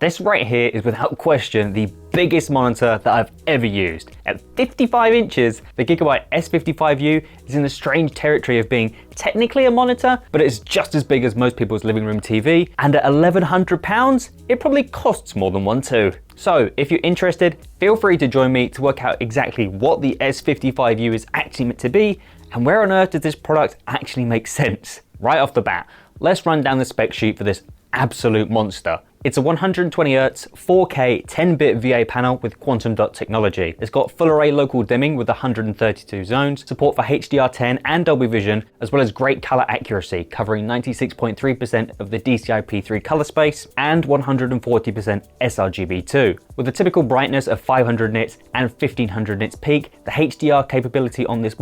This right here is without question the biggest monitor that I've ever used. At 55 inches, the Gigabyte S55U is in the strange territory of being technically a monitor, but it's just as big as most people's living room TV, and at £1,100, it probably costs more than one too. So if you're interested, feel free to join me to work out exactly what the S55U is actually meant to be, and where on earth does this product actually make sense. Right off the bat, let's run down the spec sheet for this absolute monster. It's a 120Hz 4K 10-bit VA panel with quantum dot technology. It's got full array local dimming with 132 zones, support for HDR10 and Dolby Vision, as well as great color accuracy, covering 96.3% of the DCI-P3 color space and 140% sRGB2. With a typical brightness of 500 nits and 1500 nits peak, the HDR capability on this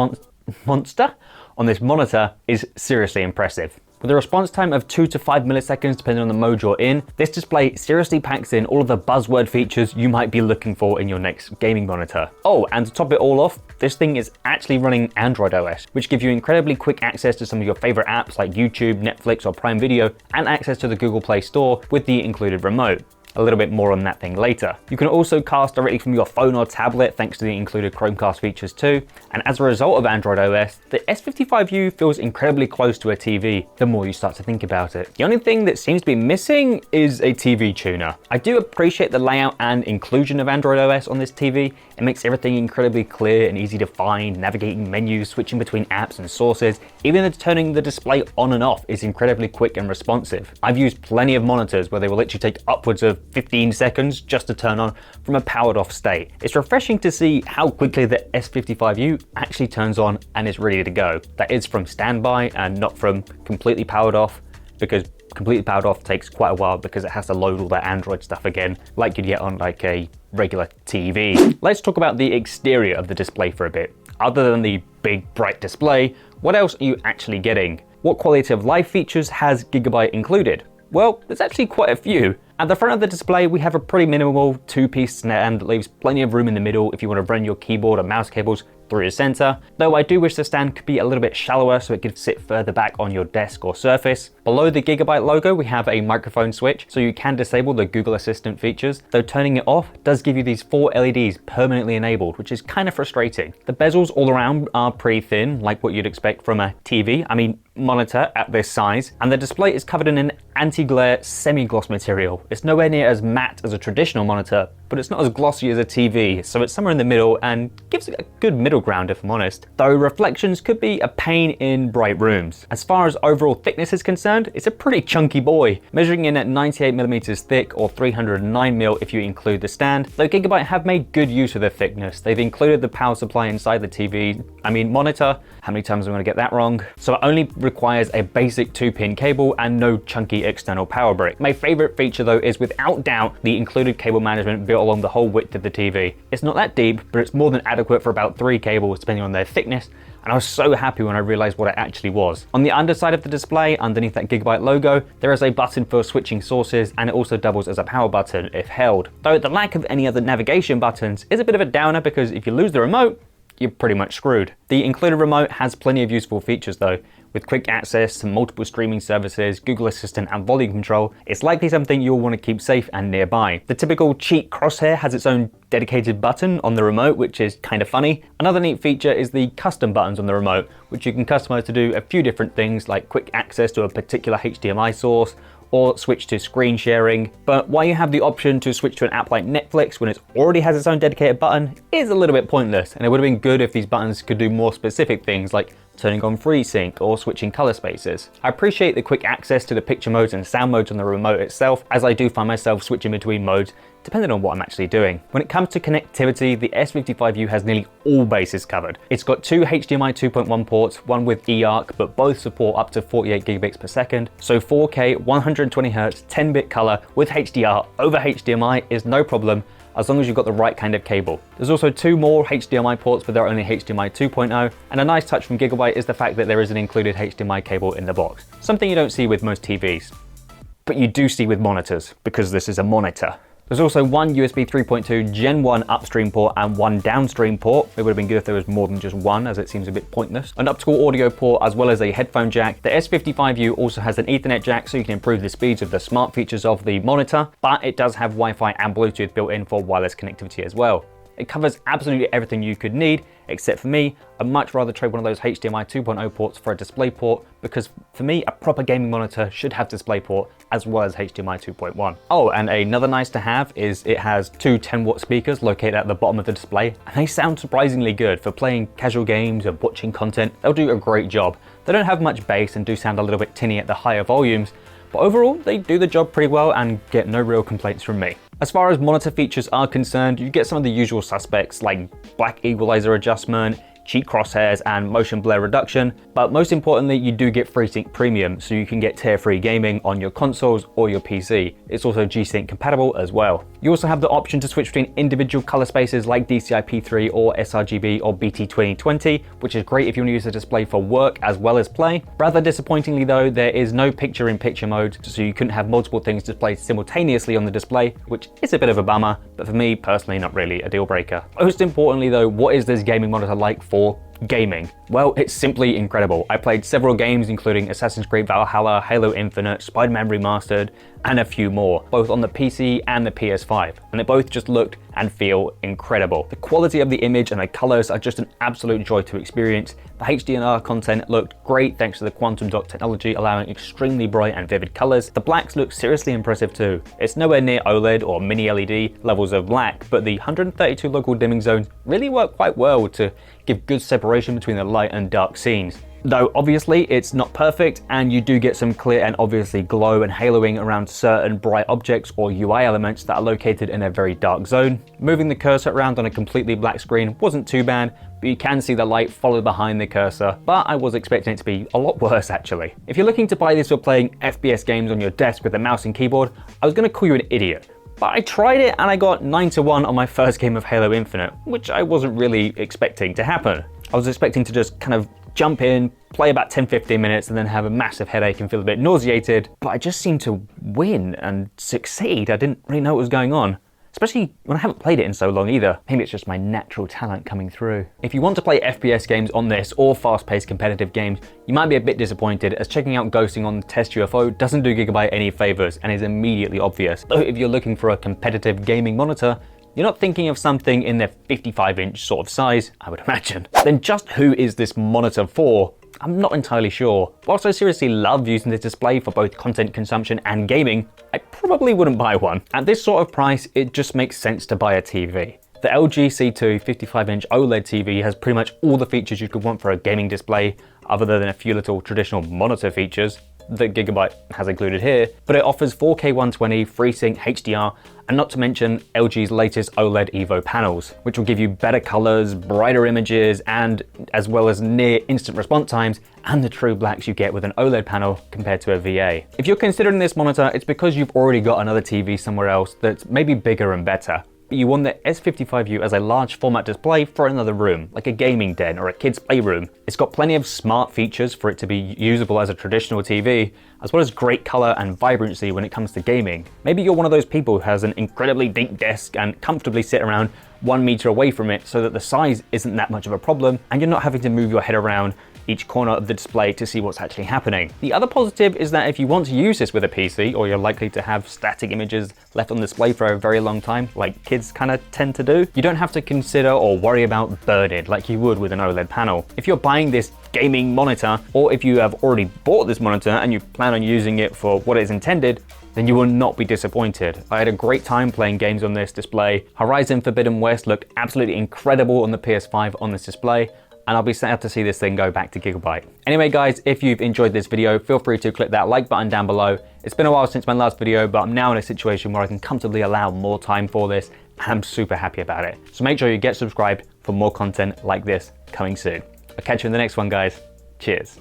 monitor is seriously impressive. With a response time of 2 to 5 milliseconds depending on the mode you're in, this display seriously packs in all of the buzzword features you might be looking for in your next gaming monitor. Oh, and to top it all off, this thing is actually running Android OS, which gives you incredibly quick access to some of your favorite apps like YouTube, Netflix, or Prime Video, and access to the Google Play Store with the included remote. A little bit more on that thing later. You can also cast directly from your phone or tablet thanks to the included Chromecast features too, and as a result of Android OS, the S55U feels incredibly close to a TV the more you start to think about it. The only thing that seems to be missing is a TV tuner. I do appreciate the layout and inclusion of Android OS on this TV. It makes everything incredibly clear and easy to find, navigating menus, switching between apps and sources, even turning the display on and off is incredibly quick and responsive. I've used plenty of monitors where they will literally take upwards of 15 seconds just to turn on from a powered off state. It's refreshing to see how quickly the S55U actually turns on and is ready to go. That is from standby and not from completely powered off, because completely powered off takes quite a while because it has to load all that Android stuff again, like you'd get on like a regular TV. Let's talk about the exterior of the display for a bit. Other than the big bright display, what else are you actually getting? What quality of life features has Gigabyte included? Well, there's actually quite a few. At the front of the display, we have a pretty minimal two-piece stand that leaves plenty of room in the middle if you want to run your keyboard or mouse cables through the center, though I do wish the stand could be a little bit shallower so it could sit further back on your desk or surface. Below the Gigabyte logo, we have a microphone switch, so you can disable the Google Assistant features, though turning it off does give you these 4 LEDs permanently enabled, which is kind of frustrating. The bezels all around are pretty thin, like what you'd expect from a TV, monitor at this size, and the display is covered in an anti-glare semi-gloss material. It's nowhere near as matte as a traditional monitor, but it's not as glossy as a TV, so it's somewhere in the middle and gives it a good middle ground if I'm honest. Though reflections could be a pain in bright rooms. As far as overall thickness is concerned, it's a pretty chunky boy, measuring in at 98mm thick or 309mm if you include the stand, though Gigabyte have made good use of the thickness. They've included the power supply inside the monitor. How many times am I going to get that wrong? So it only requires a basic 2-pin cable and no chunky external power brick. My favorite feature though is without doubt the included cable management built along the whole width of the TV. It's not that deep, but it's more than adequate for about 3 cables depending on their thickness, and I was so happy when I realized what it actually was. On the underside of the display, underneath that Gigabyte logo, there is a button for switching sources, and it also doubles as a power button if held. Though the lack of any other navigation buttons is a bit of a downer because if you lose the remote, you're pretty much screwed. The included remote has plenty of useful features though. With quick access to multiple streaming services, Google Assistant and volume control, it's likely something you'll want to keep safe and nearby. The typical cheat crosshair has its own dedicated button on the remote, which is kind of funny. Another neat feature is the custom buttons on the remote, which you can customize to do a few different things like quick access to a particular HDMI source, or switch to screen sharing. But why you have the option to switch to an app like Netflix when it already has its own dedicated button is a little bit pointless, and it would have been good if these buttons could do more specific things like turning on Freesync or switching color spaces. I appreciate the quick access to the picture modes and sound modes on the remote itself, as I do find myself switching between modes depending on what I'm actually doing. When it comes to connectivity, the S55U has nearly all bases covered. It's got 2 HDMI 2.1 ports, one with eARC, but both support up to 48 gigabits per second. So 4K 120Hz 10-bit color with HDR over HDMI is no problem, as long as you've got the right kind of cable. There's also 2 more HDMI ports, but they're only HDMI 2.0, and a nice touch from Gigabyte is the fact that there is an included HDMI cable in the box, something you don't see with most TVs. But you do see with monitors, because this is a monitor. There's also one USB 3.2 Gen 1 upstream port and one downstream port. It would have been good if there was more than just one, as it seems a bit pointless. An optical audio port as well as a headphone jack. The S55U also has an Ethernet jack, so you can improve the speeds of the smart features of the monitor, but it does have Wi-Fi and Bluetooth built in for wireless connectivity as well. It covers absolutely everything you could need, except for me, I'd much rather trade one of those HDMI 2.0 ports for a DisplayPort, because for me, a proper gaming monitor should have DisplayPort as well as HDMI 2.1. Oh, and another nice to have is it has two 10-watt speakers located at the bottom of the display, and they sound surprisingly good for playing casual games and watching content. They'll do a great job. They don't have much bass and do sound a little bit tinny at the higher volumes, but overall, they do the job pretty well and get no real complaints from me. As far as monitor features are concerned, you get some of the usual suspects like black equalizer adjustment, cheek crosshairs, and motion blur reduction, but most importantly, you do get Freesync Premium, so you can get tear-free gaming on your consoles or your PC. It's also G-Sync compatible as well. You also have the option to switch between individual color spaces like DCI-P3 or sRGB or BT2020, which is great if you want to use the display for work as well as play. Rather disappointingly though, there is no picture-in-picture mode, so you couldn't have multiple things displayed simultaneously on the display, which is a bit of a bummer, but for me personally, not really a deal breaker. Most importantly though, what is this gaming monitor like for gaming? Well, it's simply incredible. I played several games including Assassin's Creed Valhalla, Halo Infinite, Spider-Man Remastered, and a few more, both on the PC and the PS5, and they both just looked and feel incredible. The quality of the image and the colors are just an absolute joy to experience. The HDR content looked great thanks to the quantum dot technology, allowing extremely bright and vivid colors. The blacks look seriously impressive too. It's nowhere near OLED or mini LED levels of black, but the 132 local dimming zones really work quite well to give good separation between the light and dark scenes. Though obviously it's not perfect, and you do get some clear and obviously glow and haloing around certain bright objects or UI elements that are located in a very dark zone. Moving the cursor around on a completely black screen wasn't too bad, but you can see the light follow behind the cursor, but I was expecting it to be a lot worse actually. If you're looking to buy this for playing FPS games on your desk with a mouse and keyboard, I was going to call you an idiot. But I tried it and I got 9-1 on my first game of Halo Infinite, which I wasn't really expecting to happen. I was expecting to just kind of jump in, play about 10-15 minutes, and then have a massive headache and feel a bit nauseated, but I just seemed to win and succeed. I didn't really know what was going on, especially when I haven't played it in so long either. Maybe it's just my natural talent coming through. If you want to play FPS games on this or fast-paced competitive games, you might be a bit disappointed, as checking out ghosting on Test UFO doesn't do Gigabyte any favors and is immediately obvious. Though if you're looking for a competitive gaming monitor, you're not thinking of something in their 55-inch sort of size, I would imagine. Then just who is this monitor for? I'm not entirely sure. Whilst I seriously love using this display for both content consumption and gaming, I probably wouldn't buy one. At this sort of price, it just makes sense to buy a TV. The LG C2 55-inch OLED TV has pretty much all the features you could want for a gaming display, other than a few little traditional monitor features that Gigabyte has included here, but it offers 4K 120, FreeSync, HDR, and not to mention LG's latest OLED Evo panels, which will give you better colors, brighter images, and as well as near instant response times and the true blacks you get with an OLED panel compared to a VA. If you're considering this monitor, it's because you've already got another TV somewhere else that's maybe bigger and better. But you want the S55U as a large format display for another room, like a gaming den or a kid's playroom. It's got plenty of smart features for it to be usable as a traditional TV, as well as great color and vibrancy when it comes to gaming. Maybe you're one of those people who has an incredibly deep desk and comfortably sit around 1 meter away from it so that the size isn't that much of a problem and you're not having to move your head around each corner of the display to see what's actually happening. The other positive is that if you want to use this with a PC, or you're likely to have static images left on display for a very long time, like kids kind of tend to do, you don't have to consider or worry about burn-in like you would with an OLED panel. If you're buying this gaming monitor, or if you have already bought this monitor and you plan on using it for what it's intended, then you will not be disappointed. I had a great time playing games on this display. Horizon Forbidden West looked absolutely incredible on the PS5 on this display, and I'll be sad to see this thing go back to Gigabyte. Anyway guys, if you've enjoyed this video, feel free to click that like button down below. It's been a while since my last video, but I'm now in a situation where I can comfortably allow more time for this, and I'm super happy about it. So make sure you get subscribed for more content like this coming soon. I'll catch you in the next one, guys. Cheers.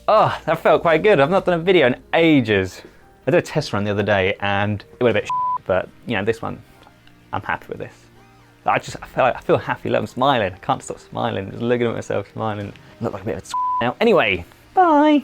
Oh, that felt quite good. I've not done a video in ages. I did a test run the other day and it went a bit but you know, this one, I'm happy with this. I feel happy, look, I'm smiling. I can't stop smiling, just looking at myself smiling. I look like a bit of a now. Anyway, bye.